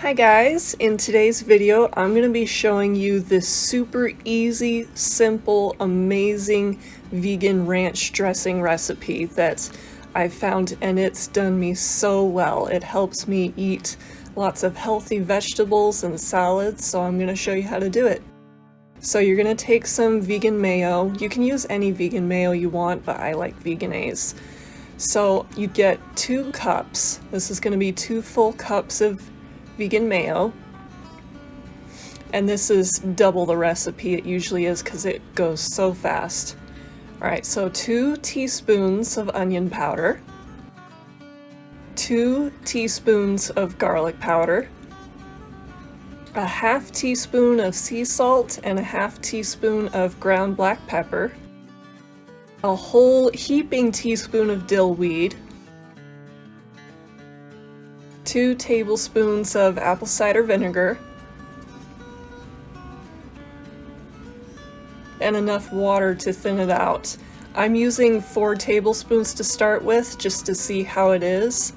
Hi guys, in today's video I'm going to be showing you this super easy, simple, amazing vegan ranch dressing recipe that I found, and it's done me so well. It helps me eat lots of healthy vegetables and salads, so I'm going to show you how to do it. So you're going to take some vegan mayo. You can use any vegan mayo you want, but I like Vegenaise. So you get 2 cups. This is going to be 2 full cups of vegan mayo, and this is double the recipe it usually is because it goes so fast. Alright, so 2 teaspoons of onion powder, 2 teaspoons of garlic powder, a half teaspoon of sea salt, and a half teaspoon of ground black pepper, a whole heaping teaspoon of dill weed, 2 tablespoons of apple cider vinegar, and enough water to thin it out. I'm using 4 tablespoons to start with just to see how it is,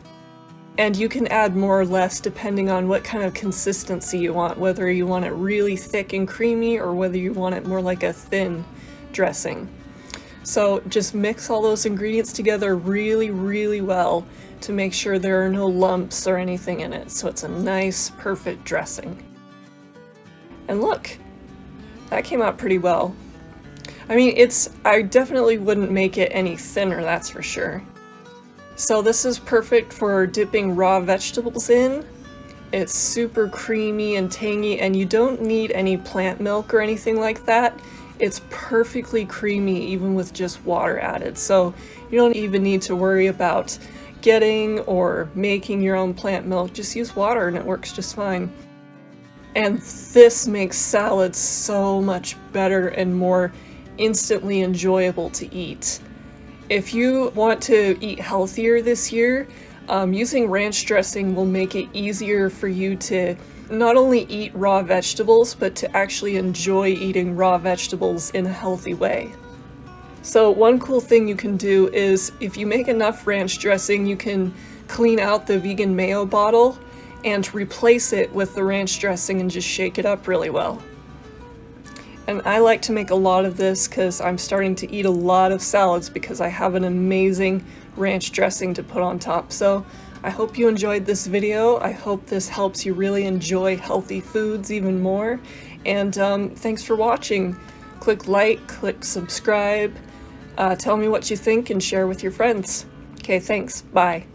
and you can add more or less depending on what kind of consistency you want, whether you want it really thick and creamy or whether you want it more like a thin dressing. So just mix all those ingredients together really well to make sure there are no lumps or anything in it, so it's a nice, perfect dressing. And look, that came out pretty well. I mean, I definitely wouldn't make it any thinner, that's for sure. So this is perfect for dipping raw vegetables in. It's super creamy and tangy, and you don't need any plant milk or anything like that. It's perfectly creamy even with just water added, so you don't even need to worry about getting or making your own plant milk. Just use water and it works just fine. And this makes salads so much better and more instantly enjoyable to eat. If you want to eat healthier this year, using ranch dressing will make it easier for you to not only eat raw vegetables, but to actually enjoy eating raw vegetables in a healthy way. So one cool thing you can do is, if you make enough ranch dressing, you can clean out the vegan mayo bottle and replace it with the ranch dressing and just shake it up really well. And I like to make a lot of this because I'm starting to eat a lot of salads because I have an amazing ranch dressing to put on top. So I hope you enjoyed this video. I hope this helps you really enjoy healthy foods even more. And thanks for watching. Click like, click subscribe, tell me what you think, and share with your friends. Okay, thanks. Bye.